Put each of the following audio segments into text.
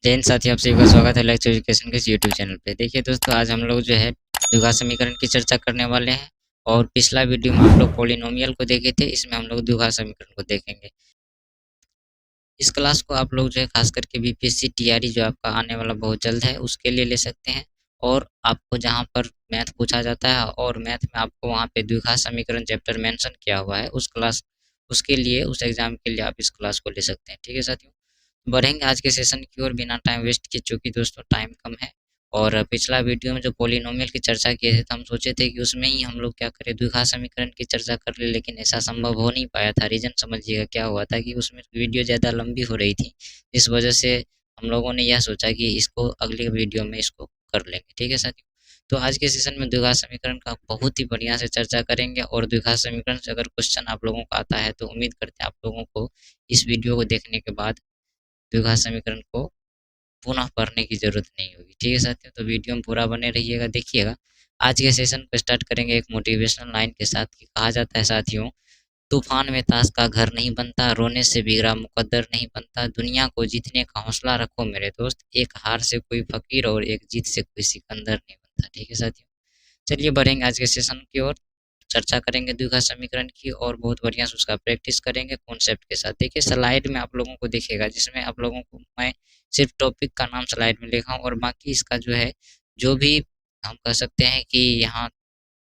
जय हिंद साथी, आप सभी का स्वागत है लेक्चर एजुकेशन के इस यूट्यूब चैनल पे। देखिए दोस्तों, आज हम लोग जो है द्विघात समीकरण की चर्चा करने वाले हैं। और पिछला वीडियो में आप लोग पॉलिनोमियल को देखे थे, इसमें हम लोग द्विघात समीकरण को देखेंगे। इस क्लास को आप लोग जो है खास करके बीपीएससी टीआरई जो आपका आने वाला बहुत जल्द है उसके लिए ले सकते हैं। और आपको जहाँ पर मैथ पूछा जाता है और मैथ में आपको वहाँ पे द्विघात समीकरण चैप्टर मेंशन किया हुआ है, उस क्लास उसके लिए उस एग्जाम के लिए आप इस क्लास को ले सकते हैं। ठीक है साथियों, बढ़ेंगे आज के सेशन की ओर बिना टाइम वेस्ट किए, चूँकि दोस्तों टाइम कम है। और पिछला वीडियो में जो पॉलिनोमियल की चर्चा किए थे, तो हम सोचे थे कि उसमें ही हम लोग क्या करें, द्विघात समीकरण की चर्चा कर ले, लेकिन ऐसा संभव हो नहीं पाया था। रीज़न समझिएगा क्या हुआ था कि उसमें वीडियो ज़्यादा लंबी हो रही थी। इस वजह से हम लोगों ने यह सोचा कि इसको अगले वीडियो में इसको कर लेंगे। ठीक है साथियों, तो आज के सेशन में द्विघात समीकरण का बहुत ही बढ़िया से चर्चा करेंगे। और द्विघात समीकरण से अगर क्वेश्चन आप लोगों को आता है तो उम्मीद करते हैं आप लोगों को इस वीडियो को देखने के बाद द्विघात समीकरण को पुनः पढ़ने की ज़रूरत नहीं होगी। ठीक है साथियों, तो वीडियो में पूरा बने रहिएगा, देखिएगा। आज के सेशन को स्टार्ट करेंगे एक मोटिवेशनल लाइन के साथ कि कहा जाता है साथियों, तूफान में ताश का घर नहीं बनता, रोने से बिगड़ा मुकद्दर नहीं बनता, दुनिया को जीतने का हौसला रखो मेरे दोस्त, एक हार से कोई फकीर और एक जीत से कोई सिकंदर नहीं बनता। ठीक है साथियों, चलिए बढ़ेंगे आज के सेशन की ओर। चर्चा करेंगे द्विघात समीकरण की और बहुत बढ़िया से उसका प्रैक्टिस करेंगे कॉन्सेप्ट के साथ। देखिए स्लाइड में आप लोगों को दिखेगा, जिसमें आप लोगों को मैं सिर्फ टॉपिक का नाम स्लाइड में लिखा हूँ और बाकी इसका जो है, जो भी हम कह सकते हैं कि यहाँ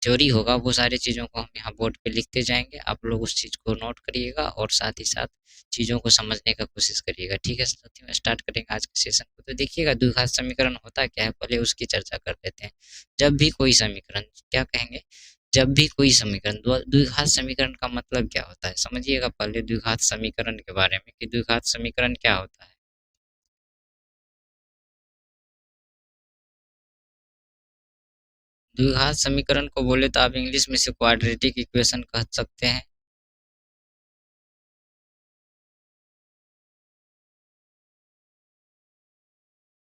थ्योरी होगा, वो सारी चीज़ों को हम यहाँ बोर्ड पे लिखते जाएंगे। आप लोग उस चीज़ को नोट करिएगा और साथ ही साथ चीज़ों को समझने का कोशिश करिएगा। ठीक है साथियों, स्टार्ट करेंगे आज के सेशन को। तो देखिएगा द्विघात समीकरण होता क्या है, पहले उसकी चर्चा कर लेते हैं। जब भी कोई समीकरण, क्या कहेंगे, जब भी कोई समीकरण, द्विघात समीकरण का मतलब क्या होता है, समझिएगा पहले द्विघात समीकरण के बारे में कि द्विघात समीकरण क्या होता है। द्विघात समीकरण को बोले तो आप इंग्लिश में से क्वाड्रेटिक इक्वेशन कह सकते हैं।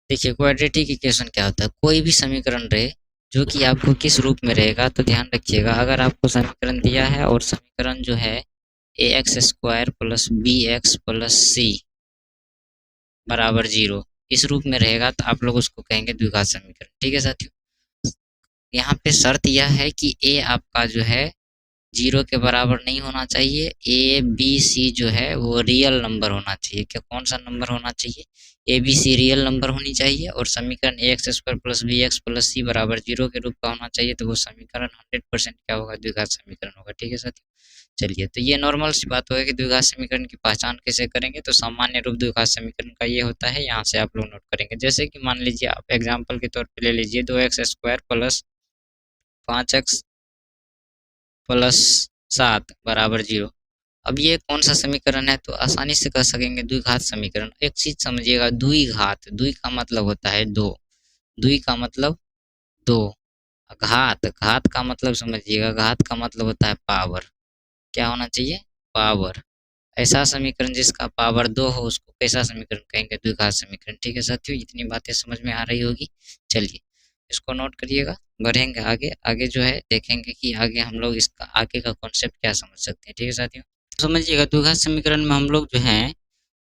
देखिए क्वाड्रेटिक इक्वेशन क्या होता है, कोई भी समीकरण रहे जो कि आपको किस रूप में रहेगा, तो ध्यान रखिएगा, अगर आपको समीकरण दिया है और समीकरण जो है A X square plus B X plus C बराबर 0 इस रूप में रहेगा, तो आप लोग उसको कहेंगे द्विघात समीकरण। ठीक है साथियों, यहाँ पे शर्त यह है कि ए आपका जो है 0 के बराबर नहीं होना चाहिए, ए बी सी जो है वो रियल नंबर होना चाहिए। क्या, कौन सा नंबर होना चाहिए, A B C real number होनी चाहिए। और समीकरण A X square plus B X plus C बराबर 0 के रूप का होना चाहिए, तो वो समीकरण 100% क्या होगा, द्विघात समीकरण होगा। ठीक है साथियों, चलिए, तो ये नॉर्मल सी बात होगी कि द्विघात समीकरण की पहचान कैसे करेंगे। तो सामान्य रूप द्विघात समीकरण का ये होता है, यहाँ से आप लोग नोट करेंगे। जैसे कि मान लीजिए, आप एग्जाम्पल के तौर पर ले लीजिए 2x square plus 5x plus 7 बराबर 0। अब ये कौन सा समीकरण है, तो आसानी से कह सकेंगे द्विघात समीकरण। एक चीज समझिएगा, द्विघात, द्वि का मतलब होता है दो, द्वि का मतलब दो, घात, घात का मतलब समझिएगा, घात का मतलब होता है पावर। क्या होना चाहिए, पावर। ऐसा समीकरण जिसका पावर 2 हो उसको कैसा समीकरण कहेंगे, द्विघात समीकरण। ठीक है साथियों, इतनी बातें समझ में आ रही होगी। चलिए इसको नोट करिएगा, बढ़ेंगे आगे। आगे जो है देखेंगे कि आगे हम लोग इसका आगे का कॉन्सेप्ट क्या समझ सकते हैं। ठीक है साथियों, समझिएगा द्विघात समीकरण में हम लोग जो है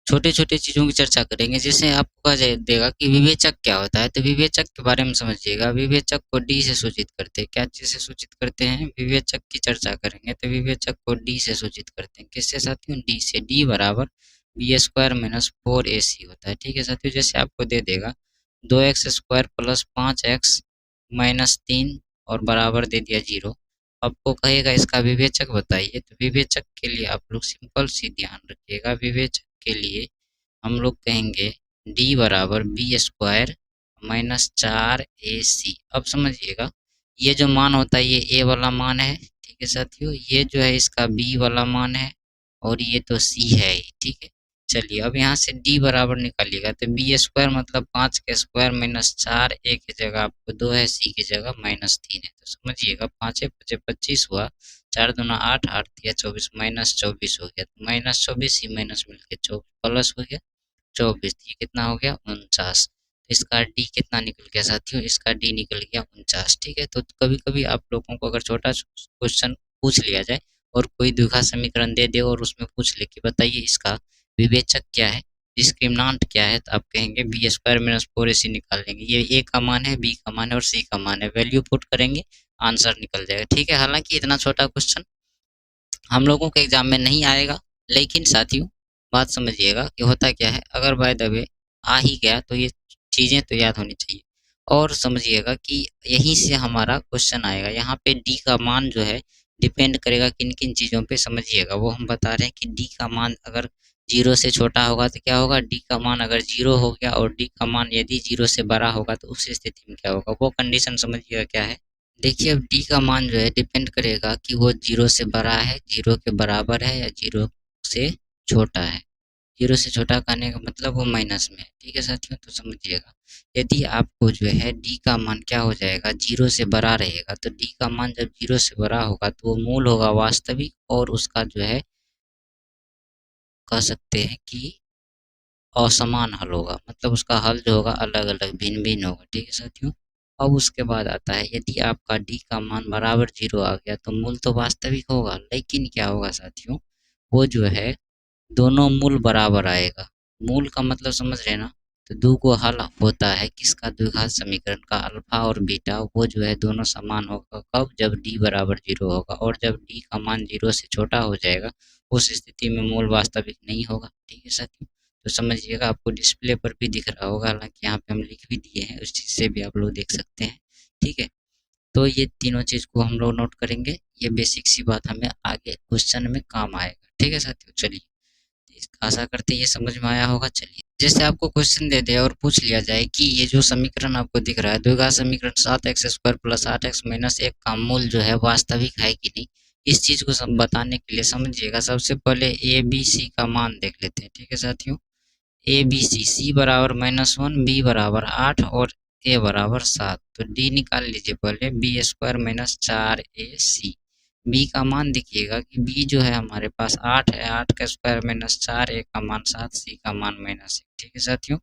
छोटे छोटे चीज़ों की चर्चा करेंगे। जैसे आपको कहा जाए देगा कि विवेचक क्या होता है, तो विवेचक के बारे में समझिएगा। विवेचक को डी से सूचित करते हैं, क्या चीज़ से सूचित करते हैं, विवेचक की चर्चा करेंगे। तो विवेचक को डी से सूचित करते हैं, किससे साथियों, डी से। डी बराबर बी स्क्वायर माइनस 4ac होता है। ठीक है साथियों, जैसे आपको दे देगा 2x square plus 5x minus 3 और बराबर दे दिया 0। आपको कहेगा इसका विवेचक बताइए, तो विवेचक के लिए आप लोग सिंपल सी ध्यान रखिएगा, विवेचक के लिए हम लोग कहेंगे डी बराबर बी स्क्वायर माइनस 4ac। अब समझिएगा, ये जो मान होता है ये ए वाला मान है। ठीक है साथियों, ये जो है इसका बी वाला मान है और ये तो सी है ही। ठीक है, चलिए अब यहाँ से डी बराबर निकालिएगा, तो बी स्क्वायर मतलब 5 के स्क्वायर माइनस 4, ए की जगह आपको 2 है, सी की जगह माइनस 3 है। तो समझिएगा 5 पचे 25 हुआ, 4 दूना 8, 8 तिया 24, माइनस 24 हो गया। तो माइनस 24 ही माइनस मिलके 24 प्लस हो गया 24, ये कितना हो गया 49। तो इसका डी कितना निकल गया साथियों, इसका डी निकल गया 49। ठीक है, तो कभी कभी आप लोगों को अगर छोटा क्वेश्चन पूछ लिया जाए और कोई द्विघात समीकरण दे दे और उसमें पूछ ले कि बताइए इसका विवेचक क्या है, डिस्क्रिमिनांट क्या है, तो आप कहेंगे बी स्क्वायर माइनस 4ac निकाल लेंगे। ये ए का मान है, बी का मान है और सी का मान है, वैल्यू पुट करेंगे, आंसर निकल जाएगा। ठीक है, हालांकि इतना छोटा क्वेश्चन हम लोगों के एग्जाम में नहीं आएगा, लेकिन साथियों बात समझिएगा कि होता क्या है, अगर बाय द वे आ ही गया तो ये चीज़ें तो याद होनी चाहिए। और समझिएगा कि यहीं से हमारा क्वेश्चन आएगा, यहाँ पे डी का मान जो है डिपेंड करेगा किन किन चीज़ों पे, समझिएगा। वो हम बता रहे हैं कि डी का मान अगर 0 से छोटा होगा तो क्या होगा, डी का मान अगर 0 हो गया और डी का मान यदि 0 से बड़ा होगा तो उस स्थिति में क्या होगा, वो कंडीशन समझिएगा क्या है। देखिए अब डी का मान जो है डिपेंड करेगा कि वो 0 से बड़ा है, 0 के बराबर है या 0 से छोटा है। 0 से छोटा कहने का मतलब वो माइनस में है। ठीक है साथियों, तो समझिएगा यदि आपको जो है डी का मान क्या हो जाएगा, 0 से बड़ा रहेगा, तो डी का मान जब 0 से बड़ा होगा तो वो मूल होगा वास्तविक, और उसका जो है कह सकते हैं कि असमान हल होगा, मतलब उसका हल जो होगा अलग अलग भिन्न भिन्न होगा। ठीक है साथियों, अब उसके बाद आता है यदि आपका डी का मान बराबर 0 आ गया तो मूल तो वास्तविक होगा, लेकिन क्या होगा साथियों, वो जो है दोनों मूल बराबर आएगा। मूल का मतलब समझ रहे हैं ना, तो दो को हल होता है किसका, द्विघात समीकरण का, अल्फा और बीटा, वो जो है दोनों समान होगा कब, जब डी बराबर 0 होगा, और जब डी का मान 0 से छोटा हो जाएगा उस स्थिति में मूल वास्तविक नहीं होगा। ठीक है साथियों, तो समझिएगा, आपको डिस्प्ले पर भी दिख रहा होगा, हालांकि यहाँ पे हम लिख भी दिए हैं, उस चीज़ से भी आप लोग देख सकते हैं। ठीक है, तो ये तीनों चीज़ को हम लोग नोट करेंगे, ये बेसिक सी बात हमें आगे क्वेश्चन में काम आएगा। ठीक है साथियों, चलिए आशा करते हैं ये समझ में आया होगा। चलिए, जैसे आपको क्वेश्चन दे दे और पूछ लिया जाए कि ये जो समीकरण आपको दिख रहा है, द्विघात समीकरण 7x² प्लस 8x माइनस 1 का मूल जो है वास्तविक है कि नहीं, इस चीज़ को सब बताने के लिए समझिएगा, सबसे पहले ए बी सी का मान देख लेते हैं। ठीक है साथियों, ए बी सी, सी बराबर -1, बी बराबर 8 और ए बराबर 7, तो डी निकाल लीजिए पहले, B square minus 4ac। B का मान देखिएगा कि बी जो है हमारे पास 8 है, 8 का स्क्वायर माइनस 4, ए का मान 7, सी का मान -1। ठीक है साथियों,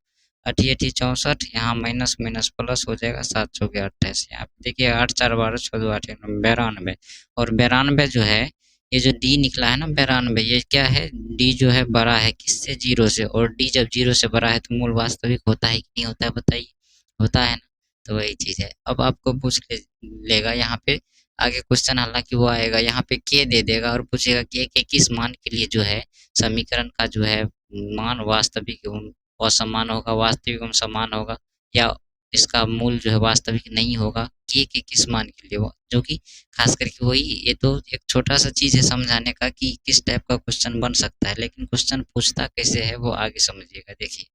अठी अठी 64, यहाँ माइनस माइनस प्लस हो जाएगा, 7 चौके 28, यहाँ पे देखिए 8 4 12 6 2 8 92, और 92 जो है, ये जो डी निकला है ना 92, ये क्या है, डी जो है बड़ा है किससे, 0 से, और डी जब 0 से बड़ा है तो मूल वास्तविक होता है कि नहीं होता है, बताइए, होता है ना। तो वही चीज़ है, अब आपको पूछ लेगा यहाँ पे आगे क्वेश्चन, हालांकि वो आएगा यहाँ पे के दे देगा और पूछेगा के किस मान के लिए जो है समीकरण का जो है मान वास्तविक एवं असमान होगा, वास्तविक एवं समान होगा, या इसका मूल जो है वास्तविक नहीं होगा, के किस मान के लिए, वो जो कि खास करके वही, ये तो एक छोटा सा चीज़ है समझाने का कि किस टाइप का क्वेश्चन बन सकता है, लेकिन क्वेश्चन पूछता कैसे है वो आगे समझिएगा। देखिए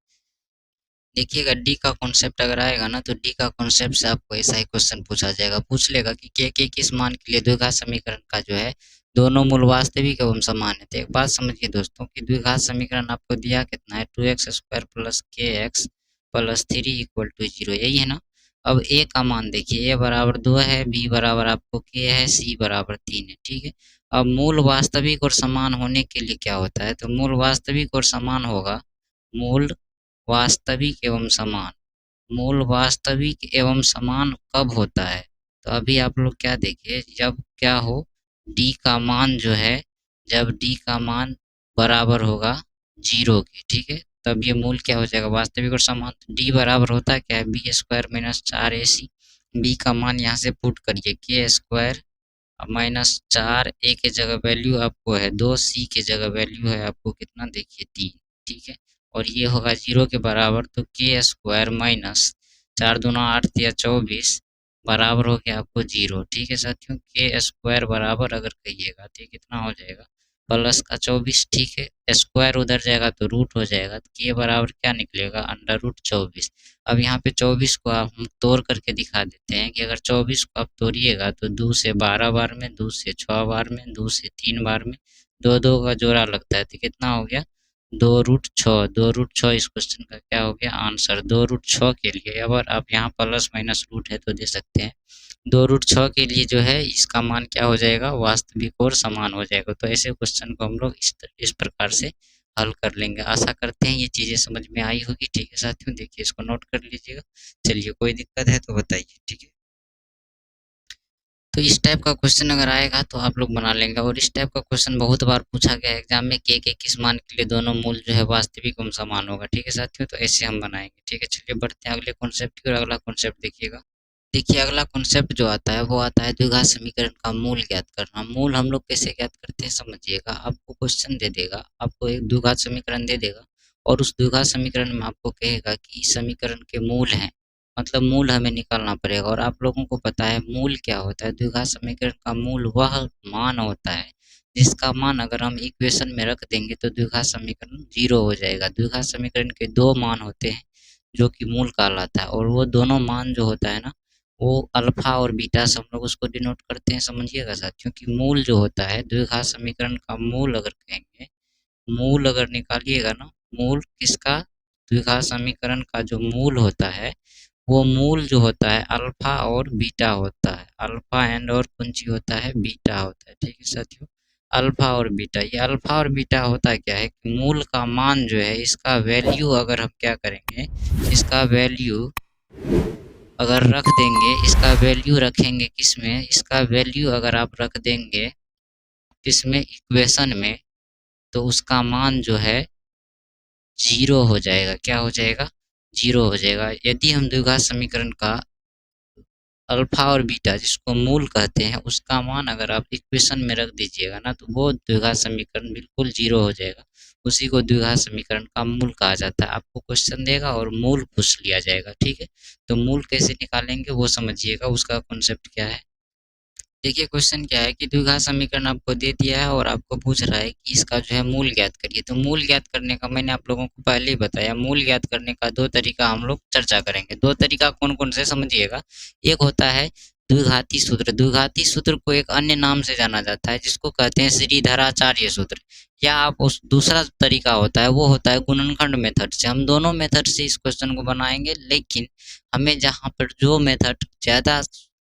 देखिएगा, डी का कॉन्सेप्ट अगर आएगा ना, तो डी का कॉन्सेप्ट से आपको ऐसा ही क्वेश्चन पूछा जाएगा, पूछ लेगा कि के किस मान के लिए द्विघात समीकरण का जो है दोनों मूल वास्तविक एवं समान है। तो एक बात समझिए दोस्तों कि द्विघात समीकरण आपको दिया कितना है, 2x² प्लस के एक्स प्लस 3 इक्वल टू 0, यही है ना। अब ए का मान देखिए, ए बराबर 2 है, बी बराबर आपको के है, सी बराबर 3 है। ठीक है, अब मूल वास्तविक और समान होने के लिए क्या होता है, तो मूल वास्तविक और समान होगा, मूल वास्तविक एवं समान, मूल वास्तविक एवं समान कब होता है, तो अभी आप लोग क्या देखिए, जब क्या हो, डी का मान जो है, जब डी का मान बराबर होगा 0 के। ठीक है, तब ये मूल क्या हो जाएगा, वास्तविक और समान। डी बराबर होता है क्या है, B square minus 4ac, B का मान यहाँ से पुट करिए, के स्क्वायर माइनस 4, ए के जगह वैल्यू आपको है 2, सी के जगह वैल्यू है आपको कितना, देखिए 3। ठीक है, और ये होगा 0 के बराबर, तो के स्क्वायर माइनस 4 दूना 8 या 24 बराबर हो गया आपको 0। ठीक है साथियों, के स्क्वायर बराबर अगर कहिएगा तो ये कितना हो जाएगा, प्लस का 24। ठीक है, स्क्वायर उधर जाएगा तो रूट हो जाएगा, तो के बराबर क्या निकलेगा, अंडर रूट 24। अब यहाँ पे 24 को आप हम तोड़ करके दिखा देते हैं कि अगर 24 को आप तोड़िएगा तो 2 से 12 बार में, 2 से 6 बार में, 2 से 3 बार में, दो दो का जोड़ा लगता है, तो कितना हो गया, 2√6। 2√6 इस क्वेश्चन का क्या हो गया आंसर। 2√6 के लिए अगर आप यहाँ प्लस माइनस रूट है तो दे सकते हैं, 2√6 के लिए जो है इसका मान क्या हो जाएगा, वास्तविक और समान हो जाएगा। तो ऐसे क्वेश्चन को हम लोग इस प्रकार से हल कर लेंगे। आशा करते हैं ये चीज़ें समझ में आई होगी। ठीक है साथियों, देखिए इसको नोट कर लीजिएगा। चलिए, कोई दिक्कत है तो बताइए। ठीक है, तो इस टाइप का क्वेश्चन अगर आएगा तो आप लोग बना लेंगे। और इस टाइप का क्वेश्चन बहुत बार पूछा गया है एग्जाम में, के किस मान के लिए दोनों मूल जो है वास्तविक एवं समान होगा। ठीक है साथियों, तो ऐसे हम बनाएंगे। ठीक है, चलिए बढ़ते हैं अगले कॉन्सेप्ट की। और अगला कॉन्सेप्ट देखिएगा। देखिए अगला कॉन्सेप्ट जो आता है वो आता है द्विघात समीकरण का मूल ज्ञात करना। मूल हम लोग कैसे ज्ञात करते हैं समझिएगा। आपको क्वेश्चन दे देगा, आपको एक द्विघात समीकरण दे देगा और उस द्विघात समीकरण में आपको कहेगा कि इस समीकरण के मूल हैं, मतलब मूल हमें निकालना पड़ेगा। और आप लोगों को पता है मूल क्या होता है। द्विघात समीकरण का मूल वह मान होता है जिसका मान अगर हम इक्वेशन में रख देंगे तो द्विघात समीकरण जीरो हो जाएगा। द्विघात समीकरण के दो मान होते हैं जो कि मूल कहलाता है, और वो दोनों मान जो होता है ना, वो अल्फा और बीटा से हम लोग उसको डिनोट करते हैं। समझिएगा साथियों कि मूल जो होता है द्विघात समीकरण का मूल अगर कहेंगे, मूल अगर निकालिएगा ना, मूल किसका, द्विघात समीकरण का जो मूल होता है वो मूल जो होता है अल्फा और बीटा होता है। अल्फा एंड और कौन सी होता है, बीटा होता है। ठीक है साथियों, अल्फा और बीटा। ये अल्फा और बीटा होता क्या है कि मूल का मान जो है इसका वैल्यू अगर हम क्या करेंगे, इसका वैल्यू अगर रख देंगे, इसका वैल्यू रखेंगे किसमें, इसका वैल्यू अगर आप रख देंगे किसमें, इक्वेशन में, तो उसका मान जो है जीरो हो जाएगा। क्या हो जाएगा, जीरो हो जाएगा। यदि हम द्विघात समीकरण का अल्फा और बीटा जिसको मूल कहते हैं उसका मान अगर आप इक्वेशन में रख दीजिएगा ना, तो वो द्विघात समीकरण बिल्कुल जीरो हो जाएगा। उसी को द्विघात समीकरण का मूल कहा जाता है। आपको क्वेश्चन देगा और मूल पूछ लिया जाएगा। ठीक है, तो मूल कैसे निकालेंगे वो समझिएगा, उसका कॉन्सेप्ट क्या है। देखिए क्वेश्चन क्या है कि द्विघात समीकरण आपको दे दिया है और आपको पूछ रहा है कि इसका जो है मूल ज्ञात करिए। तो मूल ज्ञात करने का मैंने आप लोगों को पहले ही बताया, मूल ज्ञात करने का दो तरीका हम लोग चर्चा करेंगे। दो तरीका कौन कौन से समझिएगा। एक होता है द्विघाती सूत्र। द्विघाती सूत्र को एक अन्य नाम से जाना जाता है जिसको कहते हैं श्रीधराचार्य सूत्र। या आप उस दूसरा तरीका होता है वो होता है गुणनखंड मेथड से। हम दोनों मेथड से इस क्वेश्चन को बनाएंगे, लेकिन हमें जहाँ पर जो मेथड ज़्यादा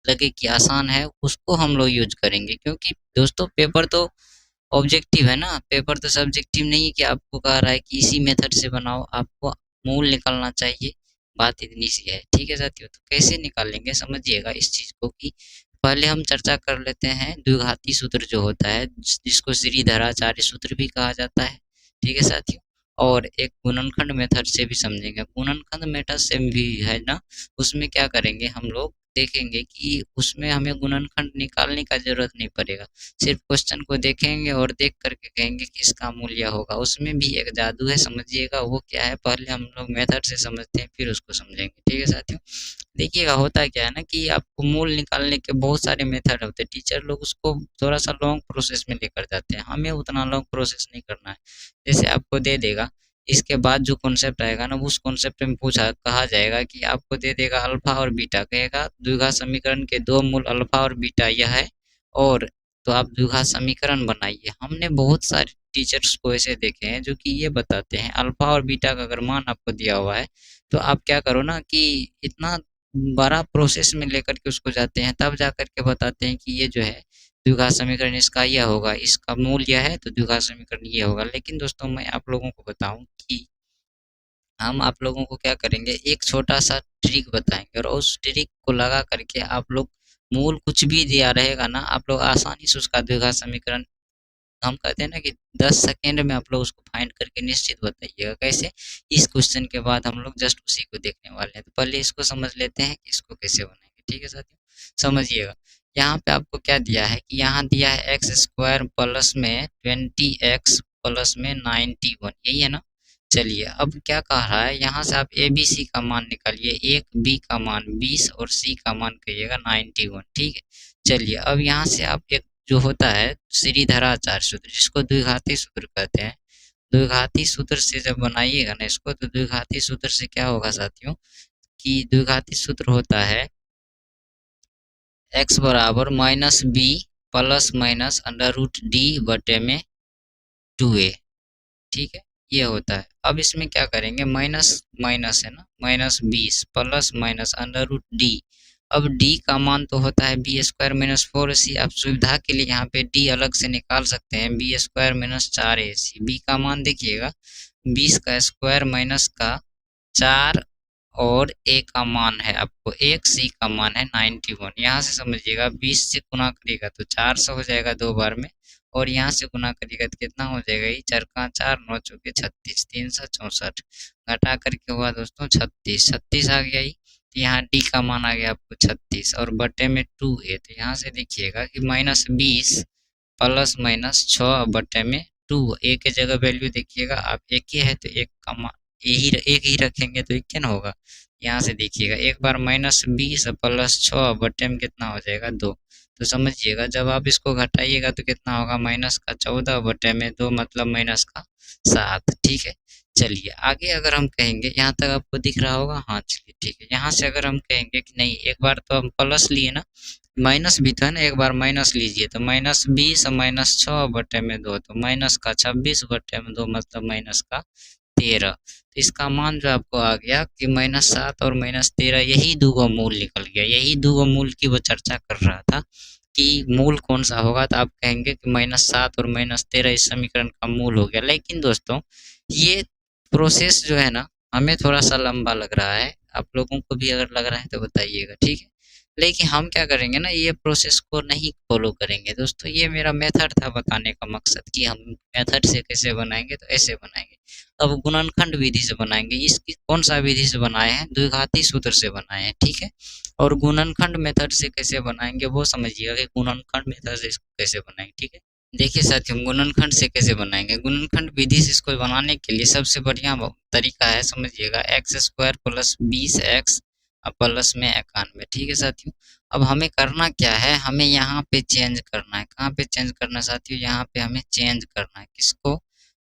लगे कि आसान है उसको हम लोग यूज करेंगे। क्योंकि दोस्तों पेपर तो ऑब्जेक्टिव है ना, पेपर तो सब्जेक्टिव नहीं है कि आपको कह रहा है कि इसी मेथड से बनाओ, आपको मूल निकालना चाहिए। बात इतनी सी है। ठीक है साथियों, तो कैसे निकालेंगे समझिएगा इस चीज़ को कि पहले हम चर्चा कर लेते हैं द्विघाती सूत्र जो होता है जिसको श्रीधराचार्य सूत्र भी कहा जाता है। ठीक है साथियों, और एक गुणनखंड मेथड से भी समझेंगे। गुणनखंड मेथड से भी है ना, उसमें क्या करेंगे हम लोग देखेंगे कि उसमें हमें गुणनखंड निकालने का जरूरत नहीं पड़ेगा। सिर्फ क्वेश्चन को देखेंगे और देख करके कहेंगे कि इसका मूल्य होगा। उसमें भी एक जादू है, समझिएगा वो क्या है। पहले हम लोग मेथड से समझते हैं फिर उसको समझेंगे। ठीक है साथियों, देखिएगा होता क्या है ना कि आपको मूल निकालने के बहुत सारे मेथड होते हैं। टीचर लोग उसको थोड़ा सा लॉन्ग प्रोसेस में लेकर जाते हैं, हमें उतना लॉन्ग प्रोसेस नहीं करना है। जैसे आपको दे देगा, इसके बाद जो कॉन्सेप्ट आएगा ना उस कॉन्सेप्ट में पूछा कहा जाएगा कि आपको दे देगा अल्फा और बीटा, कहेगा द्विघात समीकरण के दो मूल अल्फा और बीटा यह है, और तो आप द्विघात समीकरण बनाइए। हमने बहुत सारे टीचर्स को ऐसे देखे हैं जो कि ये बताते हैं अल्फा और बीटा का अगर मान आपको दिया हुआ है तो आप क्या करो ना कि इतना बड़ा प्रोसेस में लेकर के उसको जाते हैं, तब जा कर के बताते हैं कि ये जो है द्विघात समीकरण इसका यह होगा, इसका मूल यह है तो द्विघात समीकरण ये होगा। लेकिन दोस्तों मैं आप लोगों को बताऊं कि हम आप लोगों को क्या करेंगे, एक छोटा सा ट्रिक बताएंगे और उस ट्रिक को लगा करके आप लोग मूल कुछ भी दिया रहेगा ना, आप लोग आसानी से उसका द्विघात समीकरण, हम कहते हैं ना कि 10 सेकंड में आप लोग उसको फाइंड करके निश्चित बताइएगा। कैसे, इस क्वेश्चन के बाद हम लोग जस्ट उसी को देखने वाले हैं। तो पहले इसको समझ लेते हैं कि इसको कैसे बनाएंगे। ठीक है साथियों, समझिएगा। यहाँ पे आपको क्या दिया है कि यहाँ दिया है एक्स स्क्वायर प्लस में 20x प्लस में 91, यही है ना। चलिए अब क्या कह रहा है, यहाँ से आप ए बी सी का मान निकालिए। एक बी का मान 20 और सी का मान कहिएगा 91। ठीक है, चलिए अब यहाँ से आप एक जो होता है श्रीधराचार्य सूत्र जिसको द्विघाती सूत्र कहते हैं, द्विघाती सूत्र से जब बनाइएगा ना इसको, तो द्विघाती सूत्र से क्या होगा साथियों कि द्विघाती सूत्र होता है x बराबर minus B plus minus under root D बटे में 2a। ठीक है, ये होता है। अब इसमें क्या करेंगे, माइनस माइनस है ना, minus 20 plus minus under root D. अब d का मान तो होता है बी स्क्वायर माइनस 4ac। आप सुविधा के लिए यहाँ पे d अलग से निकाल सकते हैं, B square minus 4ac। b का मान देखिएगा 20 का स्क्वायर माइनस का 4 और ए का मान है आपको 1, सी का मान है 91। यहाँ से समझिएगा 20 से गुना करिएगा तो 400 हो जाएगा 2 बार में, और यहाँ से गुना करिएगा तो कितना हो जाएगा, ये 4 का 4 9 चौके 36, 364 घटा करके हुआ दोस्तों 36, 36 आ गया ये। तो यहाँ डी का मान आ गया आपको 36 और बटे में 2a। तो यहाँ से देखिएगा कि -20 प्लस -6 बटे में 2, ए के जगह वैल्यू देखिएगा आप, एक ही है तो एक का मान एक ही रखेंगे तो एक क्या ना होगा। यहाँ से देखिएगा एक बार -20 प्लस 6 बटे में कितना हो जाएगा 2। तो समझिएगा जब आप इसको घटाइएगा तो कितना होगा, माइनस का 14 बटे में 2 मतलब माइनस का 7। ठीक है, चलिए आगे अगर हम कहेंगे, यहाँ तक आपको दिख रहा होगा, हाँ चलिए ठीक है। यहाँ से अगर हम कहेंगे कि नहीं, एक बार तो हम प्लस लिए ना, माइनस भी तो है ना, एक बार माइनस लीजिए तो -20 -6 बटे में 2 तो माइनस का 26 बटे में 2 मतलब माइनस का 13। तो इसका मान जो आपको आ गया कि -7 और -13, यही दो मूल निकल गया। यही दो मूल की वो चर्चा कर रहा था कि मूल कौन सा होगा, तो आप कहेंगे कि -7 और -13 इस समीकरण का मूल हो गया। लेकिन दोस्तों ये प्रोसेस जो है ना, हमें थोड़ा सा लंबा लग रहा है, आप लोगों को भी अगर लग रहा है तो बताइएगा, ठीक है। लेकिन हम क्या करेंगे ना, ये प्रोसेस को नहीं फॉलो करेंगे दोस्तों। ये मेरा मेथड था बताने का मकसद कि हम मेथड से कैसे बनाएंगे, तो ऐसे बनाएंगे। अब गुणनखंड विधि से बनाएंगे। इसकी कौन सा विधि से बनाए हैं, द्विघाती सूत्र से बनाए हैं, ठीक है। और गुणनखंड मेथड से कैसे बनाएंगे वो समझिएगा कि गुणनखंड मेथड से इसको कैसे बनाएंगे, ठीक है। देखिए साथियों, गुणनखंड से कैसे बनाएंगे, गुणनखंड विधि से इसको बनाने के लिए सबसे बढ़िया तरीका है, समझिएगा, x² प्लस 20x प्लस में 91। ठीक है साथियों, अब हमें करना क्या है, हमें यहाँ पे चेंज करना है। कहाँ पे चेंज करना है साथियों, यहाँ पे हमें चेंज करना है। किसको,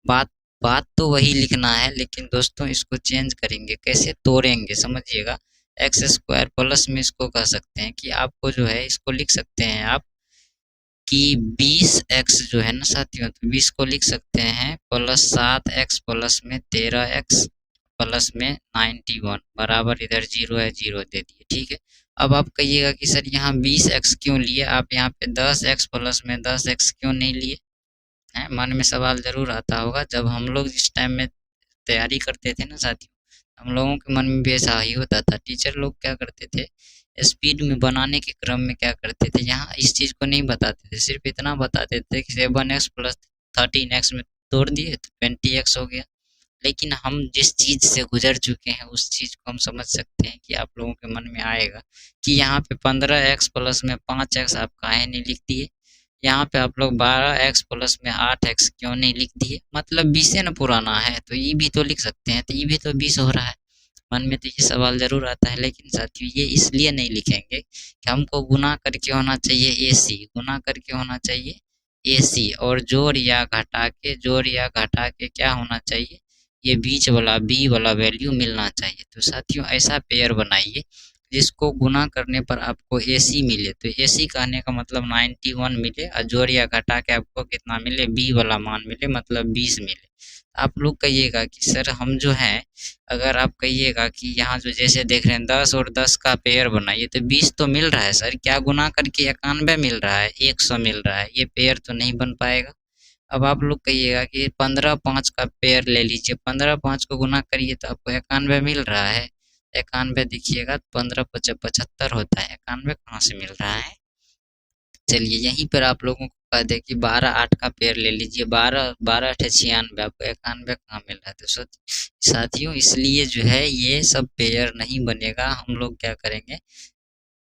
बात बात तो वही लिखना है, लेकिन दोस्तों इसको चेंज करेंगे, कैसे तोड़ेंगे समझिएगा। x² प्लस में इसको कह सकते हैं कि आपको जो है इसको लिख सकते हैं आप कि 20x जो है ना साथियों, तो 20 को लिख सकते हैं प्लस 7x प्लस में 13x प्लस में 91 बराबर, इधर 0 है 0 दे दिए, ठीक है। अब आप कहिएगा कि सर यहाँ 20x क्यों लिए, आप यहाँ पे 10x प्लस में 10x क्यों नहीं लिए हैं, मन में सवाल जरूर आता होगा। जब हम लोग जिस टाइम में तैयारी करते थे ना साथियों, हम लोगों के मन में भी ऐसा ही होता था। टीचर लोग क्या करते थे, स्पीड में बनाने के क्रम में क्या करते थे, यहाँ इस चीज़ को नहीं बताते थे, सिर्फ इतना बताते थे कि 7x प्लस 13x में तोड़ दिए तो 20x हो गया। लेकिन हम जिस चीज़ से गुजर चुके हैं उस चीज़ को हम समझ सकते हैं कि आप लोगों के मन में आएगा कि यहाँ पे 15x प्लस में 5x आप काहे नहीं लिख दिए, यहाँ पे आप लोग 12x प्लस में 8x क्यों नहीं लिख दिए, मतलब 20 से ना पुराना है तो ये भी तो लिख सकते हैं, तो ये भी तो 20 हो रहा है। मन में तो ये सवाल ज़रूर आता है। लेकिन साथियों ये इसलिए नहीं लिखेंगे कि हमको गुना करके होना चाहिए AC, गुना करके होना चाहिए AC, और जोड़ या घटा के क्या होना चाहिए, ये बीच वाला B वाला वैल्यू मिलना चाहिए। तो साथियों ऐसा पेयर बनाइए जिसको गुना करने पर आपको AC मिले, तो AC कहने का मतलब 91 मिले, और जोड़ या घटा के आपको कितना मिले, B वाला मान मिले मतलब 20 मिले। आप लोग कहिएगा कि सर हम जो हैं, अगर आप कहिएगा कि यहाँ जो जैसे देख रहे हैं 10 और 10 का पेयर बनाइए तो 20 तो मिल रहा है सर, क्या गुना करके 91 मिल रहा है, 100 मिल रहा है, ये पेयर तो नहीं बन पाएगा। अब आप लोग कहिएगा कि 15 5 का पेयर ले लीजिए, 15 5 को गुना करिए तो आपको 91 मिल रहा है। 91 देखिएगा 15 5 75 होता है, 91 कहाँ से मिल रहा है। चलिए यहीं पर आप लोगों को कह दें कि 12 8 का पेयर ले लीजिए, 12 12 8 96, आपको 91 कहाँ मिल रहा है। तो साथियों इसलिए जो है ये सब पेयर नहीं बनेगा। हम लोग क्या करेंगे,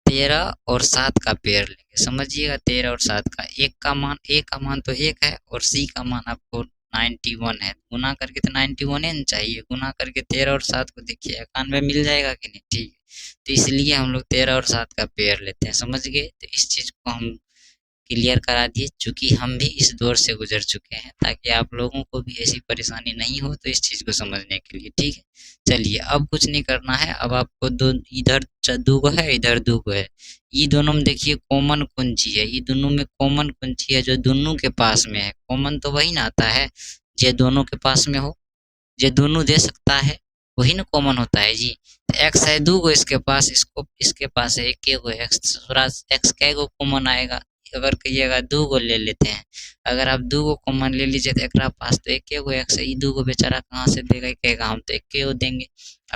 13 और 7 का पेयर लेंगे, समझिएगा 13 और 7 का। ए का मान तो 1 है और सी का मान आपको 91 है, गुना करके तो 91 ही चाहिए, गुना करके 13 और 7 को देखिए 91 मिल जाएगा कि नहीं, ठीक है। तो इसलिए हम लोग 13 और 7 का पेयर लेते हैं, समझ गए। तो इस चीज़ को हम क्लियर करा दिए, चूँकि हम भी इस दौर से गुजर चुके हैं, ताकि आप लोगों को भी ऐसी परेशानी नहीं हो, तो इस चीज़ को समझने के लिए, ठीक है। चलिए अब कुछ नहीं करना है, अब आपको दो इधर दूगो है, इधर दूगो है, ये दोनों में देखिए कॉमन कुंजी है, ये दोनों में कॉमन कुंजी है जो दोनों के पास में है। कॉमन तो वही ना आता है जो दोनों के पास में हो, जो दोनों दे सकता है वही ना कॉमन होता है जी। तो एक्स है दूगो इसके पास, इसको इसके पास है एक गो एक्स, एक्स कै गो कॉमन आएगा, अगर कहिएगा दूगो ले लेते हैं, अगर आप दूगो कॉमन ले लीजिए तो एक पास तो एक गो एक्स है, ये दूगो बेचारा कहाँ से देगा, कहेगा हम तो एक गो देंगे।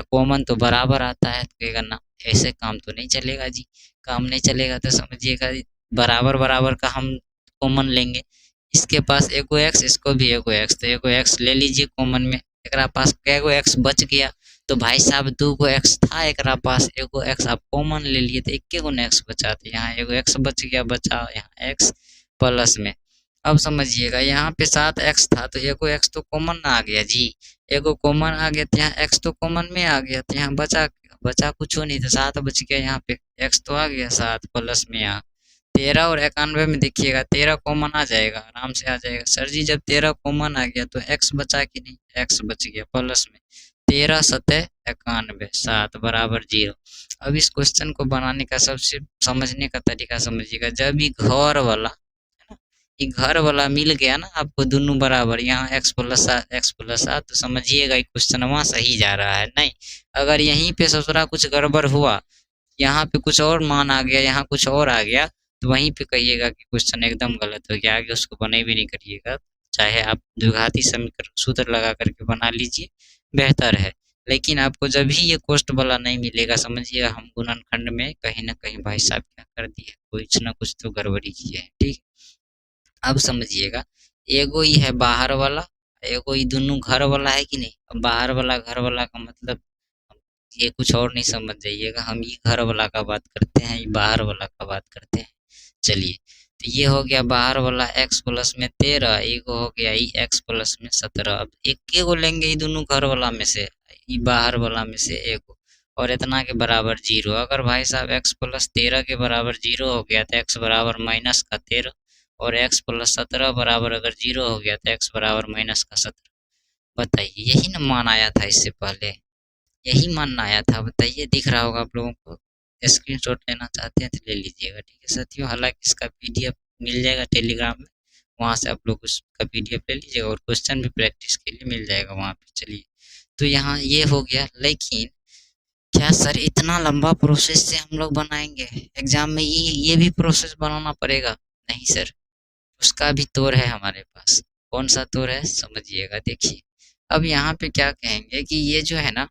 कॉमन तो बराबर आता है, तो क्या करना, ऐसे काम तो नहीं चलेगा जी। काम नहीं चलेगा तो समझिएगा बराबर बराबर का हम कॉमन लेंगे। इसके पास एगो एक्स, इसको भी एगो एक्स, तो एगो एक्स ले लीजिए कॉमन में। एकरा पास कैगो एक्स बच गया, तो भाई साहब दो गो एक्स था एकरा पास, एगो एक्स आप कॉमन ले लिए तो इक्के गो एक्स बचा, तो यहाँ एगो एक्स बच गया, बचा यहाँ एक्स प्लस में। अब समझिएगा यहाँ पे 7x था, तो एगो एक्स तो कॉमन आ गया जी। एगो कॉमन आ गया तो यहाँ एक्स तो कॉमन में आ गया, तो यहाँ बचा बचा कुछ नहीं था, 7 बच गया। यहाँ पे एक्स तो आ गया 7 प्लस में यहाँ 13 और 91 में देखिएगा 13 कॉमन आ जाएगा, आराम से आ जाएगा। सर जी जब 13 कॉमन आ गया तो एक्स बचा कि नहीं, एक्स बच गया प्लस में। 13 सतह 91, 7 बराबर 0। अब इस क्वेश्चन को बनाने का सबसे समझने का तरीका समझिएगा, जब भी घर वाला है ना, ये घर वाला मिल गया ना आपको दोनों बराबर, यहाँ एक्स प्लस 7, तो समझिएगा ये क्वेश्चन वहाँ सही जा रहा है। नहीं, अगर यहीं पे ससुरा कुछ गड़बड़ हुआ, यहाँ पे कुछ और मान आ गया, यहाँ कुछ और आ गया, तो वहीं पे कहिएगा कि क्वेश्चन एकदम गलत हो गया, आगे उसको बने भी नहीं करिएगा। चाहे आप द्विघाती समीकरण सूत्र लगा करके बना लीजिए, बेहतर है। लेकिन आपको जब भी ये कोष्ट वाला नहीं मिलेगा, समझिएगा हम गुणनखंड में कहीं ना कहीं भाई साहब क्या कर दिए, कुछ ना कुछ तो गड़बड़ी की है। ठीक, अब समझिएगा एगो ही है बाहर वाला, एगो ही दोनों घर वाला है कि नहीं। अब बाहर वाला घर वाला का मतलब ये कुछ और नहीं समझ जाइएगा, हम ये घर वाला का बात करते हैं, ये बाहर वाला का बात करते हैं। चलिए, तो ये हो गया बाहर वाला एक्स प्लस में 13, एगो हो गया ये एक्स प्लस में 17। अब एक को लेंगे ये दोनों घर वाला में से, ये बाहर वाला में से एगो, और इतना के बराबर 0। अगर भाई साहब एक्स प्लस 13 के बराबर 0 हो गया तो एक्स बराबर माइनस का 13, और एक्स प्लस 17 बराबर अगर 0 हो गया तो एक्स बराबर माइनस का 17। बताइए, यही ना मान आया था इससे पहले, यही मानना आया था। बताइए, दिख रहा होगा आप लोगों को। स्क्रीनशॉट लेना चाहते हैं तो ले लीजिएगा, ठीक है साथियों। हालांकि इसका पीडीएफ मिल जाएगा टेलीग्राम में, वहाँ से आप लोग उसका पीडीएफ ले लीजिएगा, और क्वेश्चन भी प्रैक्टिस के लिए मिल जाएगा वहाँ पे। चलिए, तो यहाँ ये हो गया। लेकिन क्या सर इतना लंबा प्रोसेस से हम लोग बनाएंगे एग्जाम में, ये भी प्रोसेस बनाना पड़ेगा? नहीं सर, उसका भी तौर है हमारे पास। कौन सा तौर है समझिएगा, देखिए। अब यहाँ पे क्या कहेंगे कि ये जो है ना,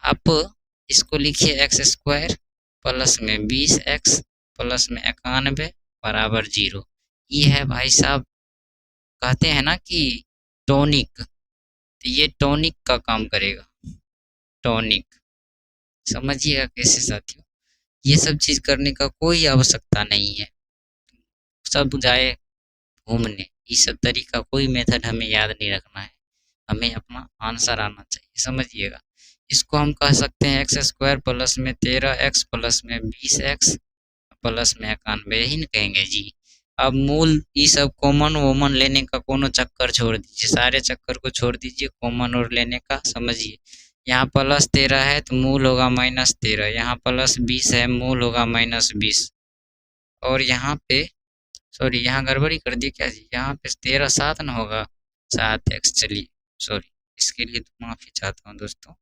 आप इसको लिखिए एक्स स्क्वायर प्लस में 20x प्लस में 91 बराबर 0। ये है भाई साहब, कहते हैं ना कि टॉनिक, तो ये टॉनिक का काम करेगा, टॉनिक। समझिएगा कैसे साथियों, ये सब चीज करने का कोई आवश्यकता नहीं है, सब जाए घूमने। ये सब तरीका, कोई मेथड हमें याद नहीं रखना है, हमें अपना आंसर आना चाहिए, समझिएगा। इसको हम कह सकते हैं एक्स स्क्वायर प्लस में 13x प्लस में 20x प्लस में 91, यही ना कहेंगे जी। अब मूल ये सब कॉमन वोमन लेने का कोनो चक्कर छोड़ दीजिए, सारे चक्कर को छोड़ दीजिए कॉमन और लेने का। समझिए, यहाँ प्लस 13 है तो मूल होगा माइनस 13, यहाँ प्लस 20 है मूल होगा माइनस 20, और यहाँ पे सॉरी यहाँ गड़बड़ी कर दी क्या जी, यहाँ पे 13 7 ना होगा, 7x। चलिए सॉरी, इसके लिए तो माफ़ी चाहता हूँ दोस्तों,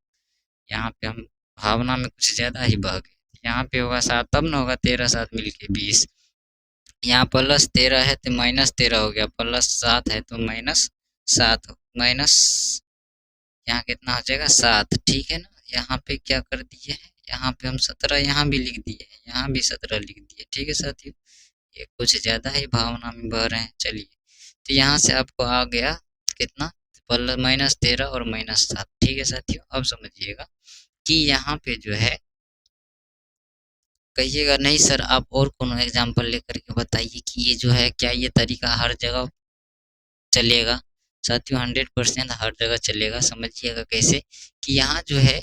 यहाँ पे हम भावना में कुछ ज़्यादा ही बह गए। यहाँ पे होगा 7, तब ना होगा 13 7 मिलके 20। यहाँ प्लस 13 है तो माइनस 13 हो गया, प्लस 7 है तो माइनस 7, माइनस यहाँ कितना हो जाएगा 7, ठीक है ना। यहाँ पे क्या कर दिए हैं, यहाँ पे हम 17 यहाँ भी लिख दिए हैं, यहाँ भी 17 लिख दिए, ठीक है साथियों। ये कुछ ज़्यादा ही भावना में बह रहे हैं। चलिए, तो यहाँ से आपको आ गया कितना, प्लस माइनस 13 और माइनस 7, ठीक है साथियों। अब समझिएगा कि यहाँ पे जो है, कहिएगा नहीं सर आप और कोनो एग्जाम्पल लेकर के बताइए कि ये जो है क्या ये तरीका हर जगह चलेगा। साथियों 100% हर जगह चलेगा। समझिएगा कैसे, कि यहाँ जो है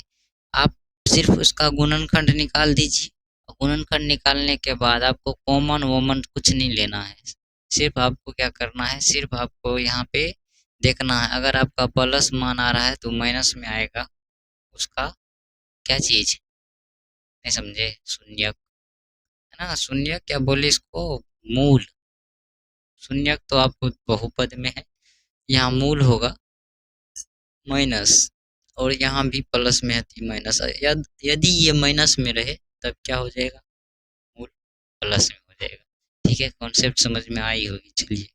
आप सिर्फ उसका गुणनखंड निकाल दीजिए, गुणनखंड निकालने के बाद आपको कॉमन वोमन कुछ नहीं लेना है, सिर्फ आपको क्या करना है, सिर्फ आपको यहाँ पे देखना है, अगर आपका प्लस मान आ रहा है तो माइनस में आएगा उसका क्या चीज, नहीं समझे, शून्यक, है ना। शून्यक क्या बोले इसको, मूल। शून्यक तो आपको बहुपद में है, यहाँ मूल होगा माइनस, और यहाँ भी प्लस में है तो माइनस। यदि ये माइनस में रहे तब क्या हो जाएगा, मूल प्लस में हो जाएगा। ठीक है, कॉन्सेप्ट समझ में आई होगी। चलिए,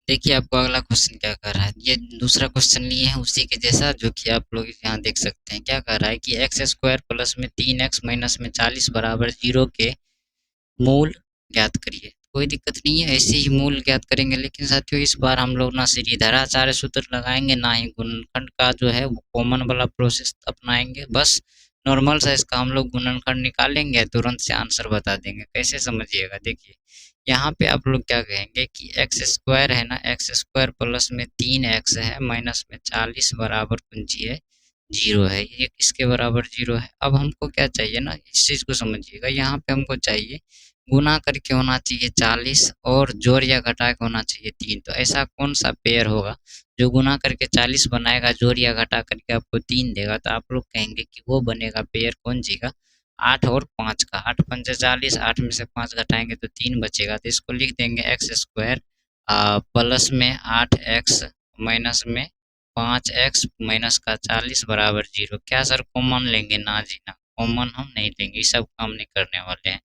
देखिए आपको अगला क्वेश्चन क्या कर रहा है, ये दूसरा क्वेश्चन लिए हैं उसी के जैसा, जो कि आप लोग यहाँ देख सकते हैं। क्या कर रहा है कि एक्स स्क्वायर प्लस में 3x माइनस में 40 बराबर 0 के मूल ज्ञात करिए। कोई दिक्कत नहीं है, ऐसे ही मूल ज्ञात करेंगे, लेकिन साथियों इस बार हम लोग ना सीधाधाराचार्य सूत्र लगाएंगे, ना ही गुणनखंड का जो है वो कॉमन वाला प्रोसेस अपनाएंगे। बस नॉर्मल सा इसका हम लोग गुणनखंड निकालेंगे, तुरंत से आंसर बता देंगे। कैसे समझिएगा, देखिए यहाँ पे आप लोग क्या कहेंगे कि एक्स स्क्वायर है ना, एक्स स्क्वायर प्लस में 3x है माइनस में 40 बराबर कुंजी है 0 है, ये किसके बराबर 0 है। अब हमको क्या चाहिए ना, इस चीज़ को समझिएगा। यहाँ पे हमको चाहिए गुना करके होना चाहिए 40 और जोड़ या घटा के होना चाहिए 3। तो ऐसा कौन सा पेयर होगा जो गुना करके 40 बनाएगा, जोड़ या घटा करके आपको 3 देगा। तो आप लोग कहेंगे कि वो बनेगा पेयर कौन जी का, 8 और 5 का। 8 पंचे 40, 8 में से 5 घटाएंगे तो 3 बचेगा। तो इसको लिख देंगे एक्स स्क्वायर प्लस में 8x माइनस में 5x माइनस का 40 बराबर 0। क्या सर कॉमन लेंगे? ना जी ना, कॉमन हम नहीं लेंगे, ये सब काम नहीं करने वाले हैं।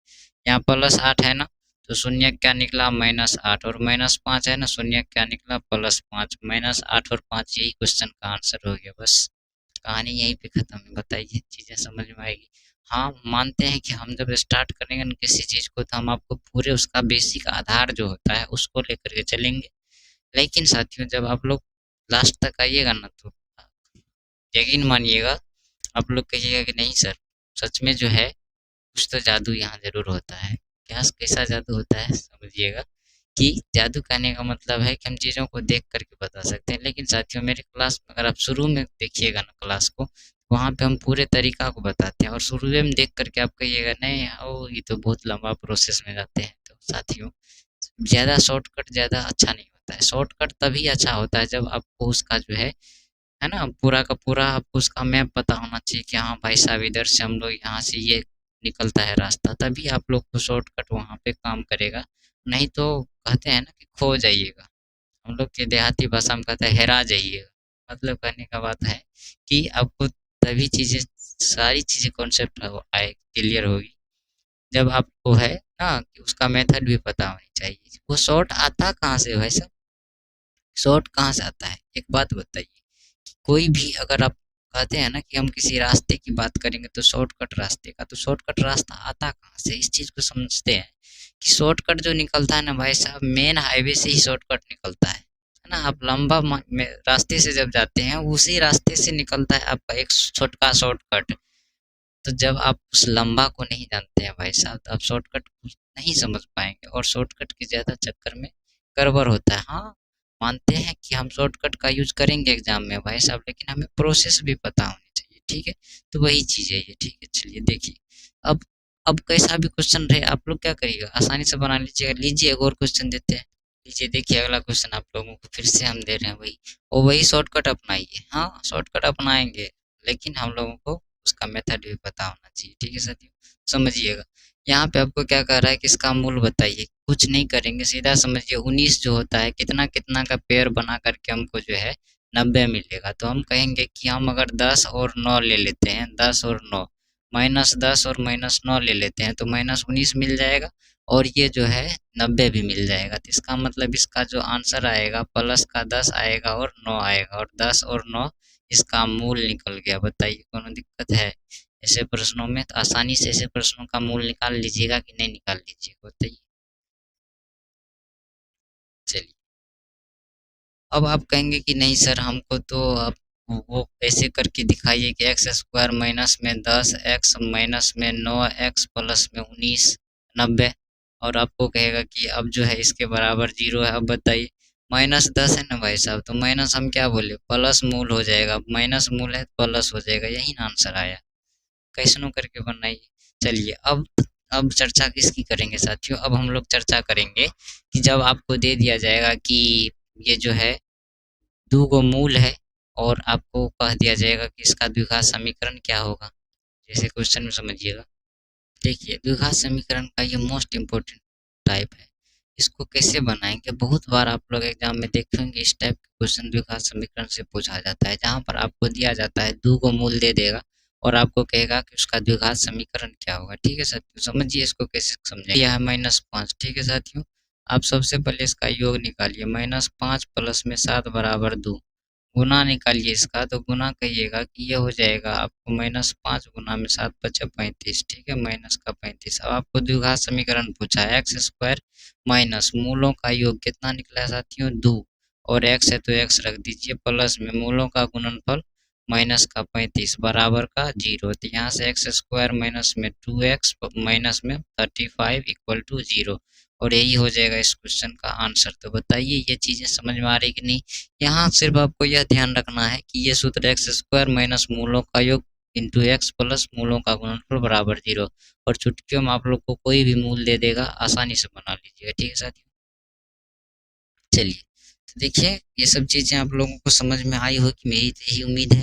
यहाँ प्लस 8 है ना, तो शून्य क्या निकला -8, और -5 है ना, शून्य क्या निकला +5। -8 और 5, यही क्वेश्चन का आंसर हो गया। बस कहानी यहीं पे खत्म है। बताइए चीज़ें समझ में आएगी? हाँ, मानते हैं कि हम जब स्टार्ट करेंगे ना किसी चीज़ को, तो हम आपको पूरे उसका बेसिक आधार जो होता है उसको लेकर के चलेंगे। लेकिन साथियों जब आप लोग लास्ट तक आइएगा ना, तो यकीन मानिएगा आप लोग कहिएगा कि नहीं सर, सच में जो है कुछ तो जादू यहाँ ज़रूर होता है। क्या कैसा जादू होता है समझिएगा, कि जादू कहने का मतलब है कि हम चीज़ों को देख कर के बता सकते हैं। लेकिन साथियों मेरे क्लास में अगर आप शुरू में देखिएगा ना क्लास को, वहाँ पे हम पूरे तरीका को बताते हैं, और शुरू में देख कर के आप कहिएगा नहीं ओ ये तो बहुत लंबा प्रोसेस में जाते हैं। तो साथियों ज़्यादा शॉर्टकट ज़्यादा अच्छा नहीं होता है। शॉर्टकट तभी अच्छा होता है जब आपको उसका जो है ना, पूरा का पूरा आपको उसका मैप पता होना चाहिए कि हाँ भाई साहब इधर से हम लोग यहाँ से ये निकलता है रास्ता, तभी आप लोग को शॉर्टकट वहाँ पे काम करेगा। नहीं तो कहते हैं ना कि खो जाइएगा, हम लोग के देहाती भाषा में कहते हैं हेरा जाइएगा। मतलब कहने का बात है कि आपको तभी चीज़ें, सारी चीज़ें कॉन्सेप्ट आए क्लियर होगी जब आपको है ना कि उसका मेथड भी पता होनी चाहिए। वो शॉर्ट आता कहाँ से भाई साहब, शॉर्ट कहाँ से आता है? एक बात बताइए, कोई भी अगर आप कहते हैं ना कि हम किसी रास्ते की बात करेंगे तो शॉर्टकट रास्ते का, तो शॉर्टकट रास्ता आता कहाँ से? इस चीज़ को समझते हैं कि शॉर्टकट जो निकलता है ना भाई साहब, मेन हाईवे से ही शॉर्टकट निकलता है ना। आप लंबा रास्ते से जब जाते हैं, उसी रास्ते से निकलता है आपका एक छोटका शॉर्टकट। तो जब आप उस लंबा को नहीं जानते हैं भाई साहब, तो आप शॉर्टकट नहीं समझ पाएंगे, और शॉर्टकट के ज़्यादा चक्कर में गड़बड़ होता है। हाँ, मानते हैं कि हम शॉर्टकट का यूज करेंगे एग्जाम में भाई साहब, लेकिन हमें प्रोसेस भी पता होनी चाहिए, ठीक है। तो वही चीज़ है ये, ठीक है। चलिए देखिए, अब अब कैसा भी क्वेश्चन रहे आप लोग क्या करिएगा, आसानी से बना लीजिएगा। लीजिए एक और क्वेश्चन देते हैं। लीजिए देखिए अगला क्वेश्चन आप लोगों को फिर से हम दे रहे हैं वही, और वही शॉर्टकट अपनाइए। हाँ शॉर्टकट अपनाएंगे, लेकिन हम लोगों को उसका मेथड भी पता होना चाहिए, ठीक है साथियों। समझिएगा, यहाँ पे आपको क्या कह रहा है कि इसका मूल बताइए। कुछ नहीं करेंगे, सीधा समझिए 19 जो होता है कितना कितना का पेयर बना करके हमको जो है 90 मिलेगा। तो हम कहेंगे कि हम अगर 10 और 9 ले लेते हैं, 10 और 9 -10 और -9 ले लेते हैं, तो -19 मिल जाएगा, और ये जो है 90 भी मिल जाएगा। तो इसका मतलब इसका जो आंसर आएगा प्लस का 10 आएगा और 9 आएगा, और 10 और 9 इसका मूल निकल गया। बताइए कोनो दिक्कत है ऐसे प्रश्नों में? तो आसानी से ऐसे प्रश्नों का मूल निकाल लीजिएगा कि नहीं निकाल लीजिएगा, बताइए। चलिए, अब आप कहेंगे कि नहीं सर हमको तो आप वो ऐसे करके दिखाइए कि एक्स स्क्वायर माइनस में 10 एक्स माइनस में 9 एक्स प्लस में 19 90, और आपको कहेगा कि अब जो है इसके बराबर 0 है। अब बताइए, -10 है ना भाई साहब, तो माइनस हम क्या बोले, प्लस मूल हो जाएगा। माइनस मूल है प्लस हो जाएगा, यही ना आंसर आया। कैसनो करके बनाइए। चलिए अब चर्चा किसकी करेंगे साथियों, अब हम लोग चर्चा करेंगे कि जब आपको दे दिया जाएगा कि ये जो है 2 गो मूल है, और आपको कह दिया जाएगा कि इसका द्विघात समीकरण क्या होगा। जैसे क्वेश्चन में समझिएगा, देखिए द्विघात समीकरण का ये मोस्ट इम्पोर्टेंट टाइप है। इसको कैसे बनाएंगे, बहुत बार आप लोग एग्जाम में देखेंगे इस टाइप के क्वेश्चन द्विघात समीकरण से पूछा जाता है, जहाँ पर आपको दिया जाता है 2 को मूल दे देगा और आपको कहेगा कि उसका द्विघात समीकरण क्या होगा। ठीक है साथियों, समझिए इसको कैसे समझेंगे। यह है -5, ठीक है साथियों। आप सबसे पहले इसका योग निकालिए, -5 प्लस में 7 बराबर 2, गुना निकालिए इसका, तो गुना कहिएगा कि ये हो जाएगा आपको -5 गुना में 7 बचा 35, ठीक है, माइनस का 35। अब आपको द्विघात समीकरण पूछा है, एक्स स्क्वायर माइनस मूलों का योग कितना निकला है साथियों, 2, और एक्स है तो एक्स रख दीजिए, प्लस में मूलों का गुणनफल माइनस का 35 बराबर का 0, तो यहाँ से एक्स स्क्वायर माइनस में 2x माइनस में 35 इक्वल टू 0, और यही हो जाएगा इस क्वेश्चन का आंसर। तो बताइए ये चीज़ें समझ में आ रही कि नहीं। यहाँ सिर्फ आपको यह ध्यान रखना है कि ये सूत्र एक्स स्क्वायर माइनस मूलों का योग इंटू एक्स प्लस मूलों का गुणनफल बराबर 0, और चुटकियों में आप लोग को कोई भी मूल दे देगा, आसानी से बना लीजिएगा, ठीक है साथियों। चलिए, तो देखिए ये सब चीज़ें आप लोगों को समझ में आई होगी, मेरी तो यही उम्मीद है।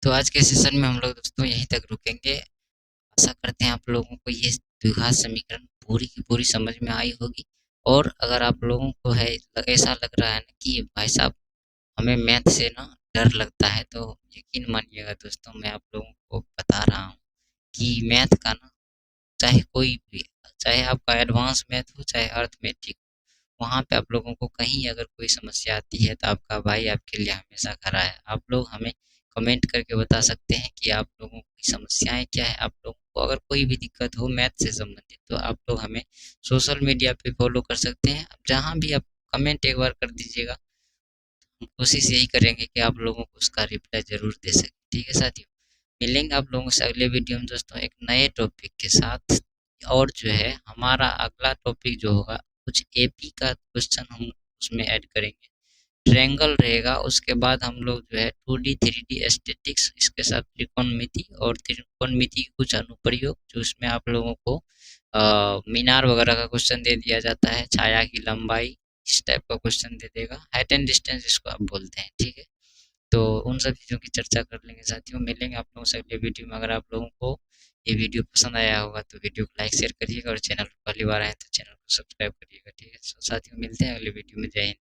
तो आज के सेशन में हम लोग दोस्तों यहीं तक रुकेंगे। आशा करते हैं आप लोगों को ये द्विघात समीकरण पूरी की पूरी समझ में आई होगी, और अगर आप लोगों को है ऐसा लग रहा है ना कि भाई साहब हमें मैथ से ना डर लगता है, तो यकीन मानिएगा दोस्तों, मैं आप लोगों को बता रहा हूँ कि मैथ का ना, चाहे कोई भी, चाहे आपका एडवांस मैथ हो चाहे अर्थमेटिक, वहाँ पे आप लोगों को कहीं अगर कोई समस्या आती है तो आपका भाई आपके लिए हमेशा खड़ा है। आप लोग हमें कमेंट करके बता सकते हैं कि आप लोगों की समस्याएं क्या है। आप लोगों को अगर कोई भी दिक्कत हो मैथ से संबंधित, तो आप लोग हमें सोशल मीडिया पे फॉलो कर सकते हैं। जहाँ भी आप कमेंट एक बार कर दीजिएगा, हम कोशिश यही करेंगे कि आप लोगों को उसका रिप्लाई ज़रूर दे सकें, ठीक है साथियों। मिलेंगे आप लोगों से अगले वीडियो में दोस्तों एक नए टॉपिक के साथ, और जो है हमारा अगला टॉपिक जो होगा कुछ एपी का क्वेश्चन हम उसमें ऐड करेंगे, ट्रायंगल रहेगा। उसके बाद हम लोग जो है 2D 3D एस्थेटिक्स, इसके साथ त्रिकोणमिति और त्रिकोणमिति के कुछ अनुप्रयोग, जो उसमें आप लोगों को मीनार वगैरह का क्वेश्चन दे दिया जाता है, छाया की लंबाई, इस टाइप का क्वेश्चन दे देगा, हाइट एंड डिस्टेंस जिसको आप बोलते हैं, ठीक है। तो उन सब चीज़ों की चर्चा कर लेंगे साथियों। मिलेंगे आप लोगों से अगले वीडियो में। अगर आप लोगों को ये वीडियो पसंद आया होगा तो वीडियो को लाइक शेयर करिएगा, और चैनल पर पहली बार आए तो चैनल को सब्सक्राइब करिएगा, ठीक है। साथियों मिलते हैं अगले वीडियो में। जय हिंद।